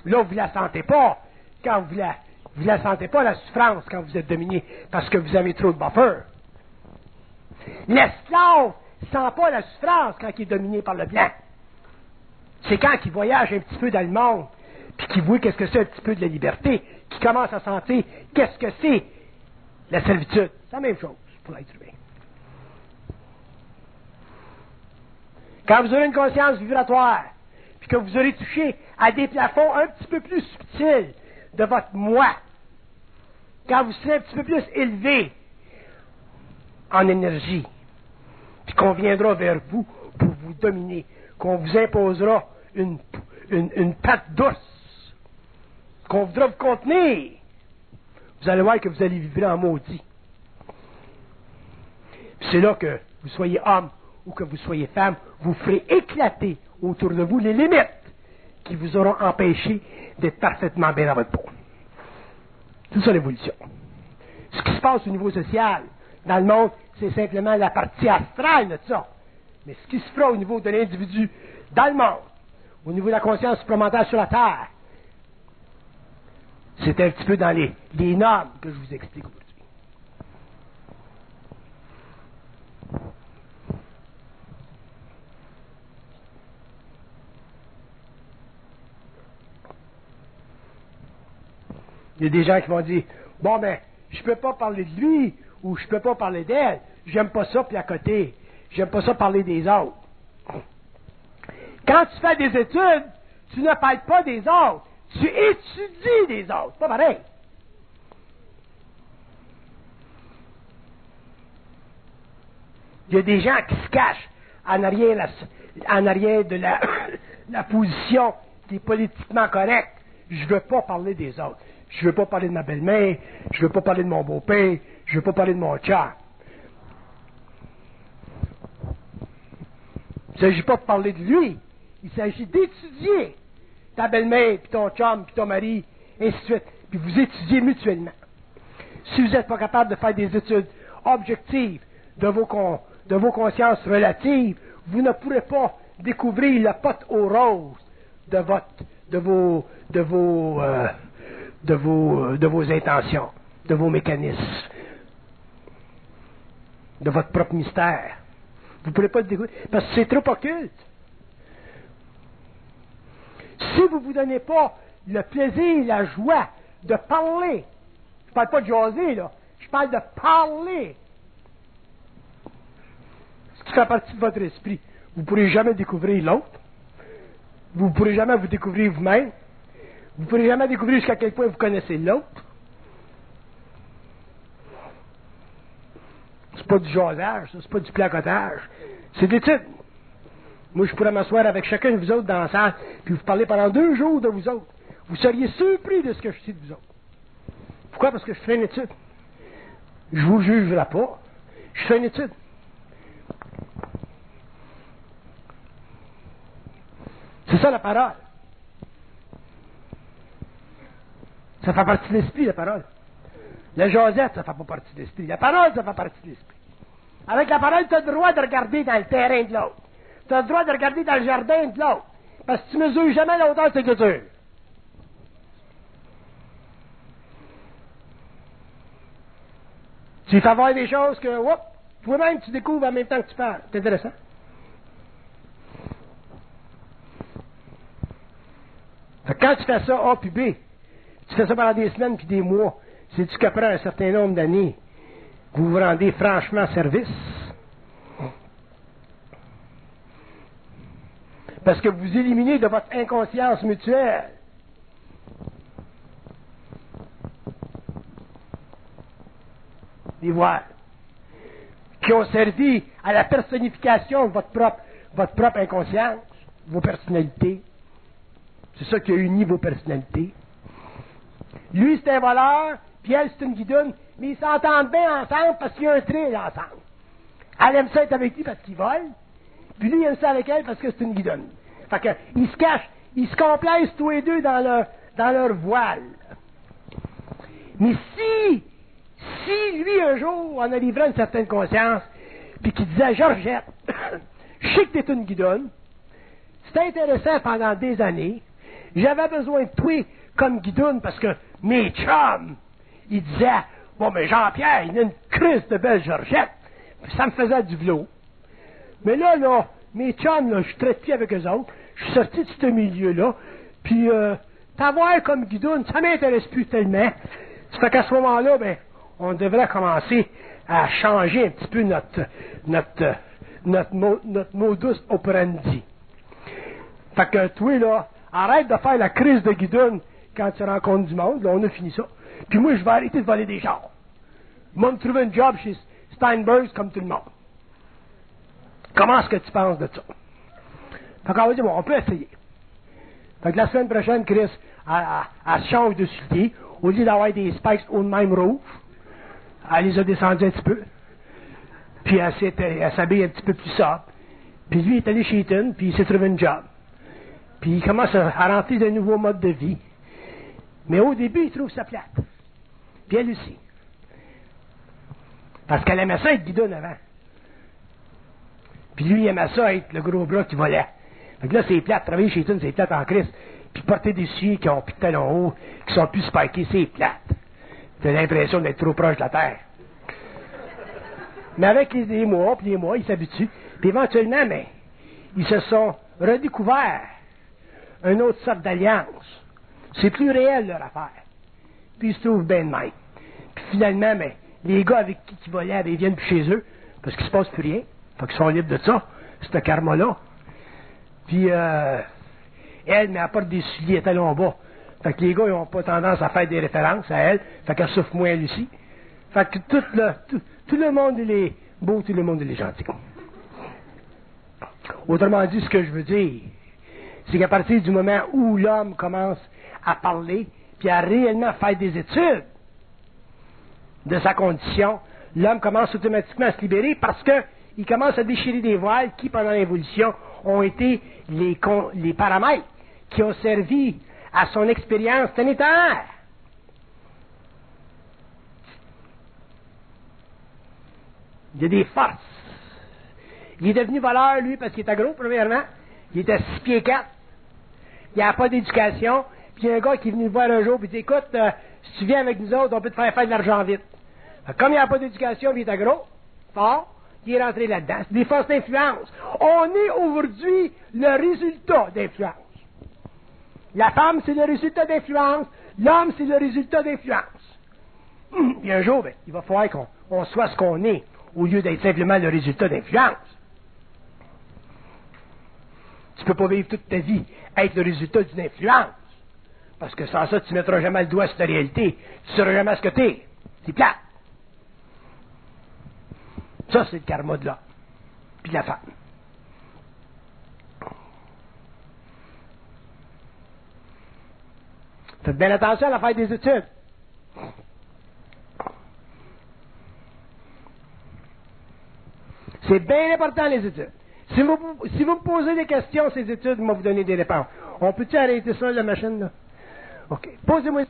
S1: Là, vous ne la sentez pas quand vous la sentez pas, la souffrance, quand vous êtes dominé, parce que vous avez trop de buffer. L'esclave ne sent pas la souffrance quand il est dominé par le blanc. C'est quand il voyage un petit peu dans le monde, puis qui voit qu'est-ce que c'est un petit peu de la liberté, qui commence à sentir qu'est-ce que c'est la servitude. C'est la même chose pour l'être humain. Quand vous aurez une conscience vibratoire, puis que vous aurez touché à des plafonds un petit peu plus subtils de votre moi, quand vous serez un petit peu plus élevé en énergie, puis qu'on viendra vers vous pour vous dominer, qu'on vous imposera une patte douce, qu'on voudra vous contenir, vous allez voir que vous allez vivre en maudit.
S2: C'est là que vous soyez homme ou que vous soyez femme, vous ferez éclater autour de vous les limites qui vous auront empêché d'être parfaitement bien dans votre peau. C'est ça l'évolution. Ce qui se passe au niveau social, dans le monde, c'est simplement la partie astrale de ça. Mais ce qui se fera au niveau de l'individu dans le monde, au niveau de la conscience supplémentaire sur la Terre, c'est un petit peu dans les normes que je vous explique aujourd'hui. Il y a des gens qui vont dire, bon ben, je peux pas parler de lui, ou je peux pas parler d'elle, j'aime pas ça, puis à côté, j'aime pas ça parler des autres. Quand tu fais des études, tu ne parles pas des autres, tu étudies des autres, pas pareil. Il y a des gens qui se cachent en arrière de la position qui est politiquement correcte. Je ne veux pas parler des autres. Je ne veux pas parler de ma belle-mère, je ne veux pas parler de mon beau-père, je ne veux pas parler de mon chum. Il ne s'agit pas de parler de lui, il s'agit d'étudier ta belle-mère, puis ton chum, puis ton mari, et ainsi de suite. Puis vous étudiez mutuellement. Si vous n'êtes pas capable de faire des études objectives de vos consciences relatives, vous ne pourrez pas découvrir le pot aux roses de vos intentions, de vos mécanismes, de votre propre mystère. Vous ne pourrez pas le découvrir, parce que c'est trop occulte. Si vous ne vous donnez pas le plaisir, la joie de parler, je ne parle pas de jaser, là, je parle de parler, ce qui fait partie de votre esprit, vous ne pourrez jamais découvrir l'autre, vous ne pourrez jamais vous découvrir vous-même, vous ne pourrez jamais découvrir jusqu'à quel point vous connaissez l'autre. C'est pas du jasage, ça, c'est pas du placotage, c'est de l'étude. Moi, je pourrais m'asseoir avec chacun de vous autres dans la salle, puis vous parler pendant 2 jours de vous autres. Vous seriez surpris de ce que je sais de vous autres. Pourquoi? Parce que je fais une étude. Je vous jugerai pas. Je fais une étude. C'est ça la parole. Ça fait partie de l'esprit, la parole. La jasette, ça ne fait pas partie de l'esprit. La parole, ça fait partie de l'esprit. Avec la parole, tu as le droit de regarder dans le terrain de l'autre. Tu as le droit de regarder dans le jardin de l'autre. Parce que tu ne mesures jamais la hauteur de tes clôtures. Tu fais voir des choses que, toi-même, tu découvres en même temps que tu parles. C'est intéressant. Fait que quand tu fais ça, A puis B, tu fais ça pendant des semaines puis des mois, c'est-tu qu'après un certain nombre d'années, vous vous rendez franchement service? Parce que vous éliminez de votre inconscience mutuelle des voiles qui ont servi à la personnification de votre propre inconscience, vos personnalités. C'est ça qui a uni vos personnalités. Lui, c'est un voleur, puis elle, c'est une guidoune, mais ils s'entendent bien ensemble parce qu'il y a un thrill ensemble. Elle aime ça être avec lui parce qu'il vole, puis lui, il aime ça avec elle parce que c'est une guidoune. Fait que, ils se cachent, ils se complaisent tous les deux dans leur voile. Mais si lui, un jour, en a livré une certaine conscience, puis qu'il disait, Georgette, je sais que t'es une guidoune, c'était intéressant pendant des années, j'avais besoin de toi comme guidoune parce que mes chums, ils disaient, bon, mais Jean-Pierre, il a une crise de belle Georgette, puis ça me faisait du vélo. Mais là, mes chums, là, je traite plus avec eux autres, je suis sorti de ce milieu-là, puis t'avoir comme guidoune, ça m'intéresse plus tellement. Ça fait qu'à ce moment-là, ben, on devrait commencer à changer un petit peu notre modus operandi. Fait que toi, là, arrête de faire la crise de guidoune quand tu rencontres du monde, là, on a fini ça. Puis moi, je vais arrêter de voler des chars. Moi, me trouver un job chez Steinberg comme tout le monde. Comment est-ce que tu penses de ça? Fait qu'on va dire, bon, on peut essayer. Fait que la semaine prochaine, Chris, elle change de souliers. Au lieu d'avoir des spikes au même roof, elle les a descendus un petit peu. Puis elle s'habille un petit peu plus sobre. Puis lui, il est allé chez Eaton, puis il s'est trouvé une job. Puis il commence à rentrer d'un nouveau mode de vie. Mais au début, il trouve ça plate. Puis elle aussi. Parce qu'elle aimait ça être guidoune avant. Puis lui, il aimait ça être le gros bras qui volait. Fait que là, c'est plate. Travailler chez Eaton, c'est plate en Christ. Puis porter des souliers qui ont plus de talons hauts, qui sont plus spikés, c'est plate. T'as l'impression d'être trop proche de la terre. Mais avec les mois, ils s'habituent. Puis éventuellement, mais ils se sont redécouverts une autre sorte d'alliance. C'est plus réel, leur affaire. Puis ils se trouvent bien de même. Puis finalement, mais les gars avec qui ils volaient, ils viennent plus chez eux, parce qu'il se passe plus rien. Fait qu'ils sont libres de ça, ce karma-là. Puis elle, mais elle porte des souliers à talons bas. Fait que les gars, ils n'ont pas tendance à faire des références à elle. Fait qu'elle souffre moins, elle aussi. Fait que tout le monde, il est beau, tout le monde, il est gentil. Autrement dit, ce que je veux dire, c'est qu'à partir du moment où l'homme commence à parler, puis à réellement faire des études de sa condition, l'homme commence automatiquement à se libérer parce qu'il commence à déchirer des voiles qui, pendant l'évolution, ont été les paramètres qui ont servi à son expérience planétaire. Il y a des forces. Il est devenu voleur, lui, parce qu'il était gros, premièrement. Il était 6 pieds 4. Il n'a pas d'éducation. Puis il y a un gars qui est venu le voir un jour, puis il dit, écoute, si tu viens avec nous autres, on peut te faire de l'argent vite. Comme il n'a pas d'éducation, puis il était gros, fort, il est rentré là-dedans. C'est des forces d'influence. On est aujourd'hui le résultat d'influence. La femme, c'est le résultat d'influence. L'homme, c'est le résultat d'influence. Et un jour, ben, il va falloir qu'on soit ce qu'on est, au lieu d'être simplement le résultat d'influence. Tu ne peux pas vivre toute ta vie être le résultat d'une influence. Parce que sans ça, tu ne mettras jamais le doigt sur ta réalité. Tu ne sauras jamais ce que tu es. C'est plate. Ça, c'est le karma de l'homme. Puis de la femme. Faites bien attention à la faire des études. C'est bien important, les études. Si vous me posez des questions, ces études, moi vous donner des réponses. On peut-tu arrêter ça, la machine, là? OK. Posez-moi...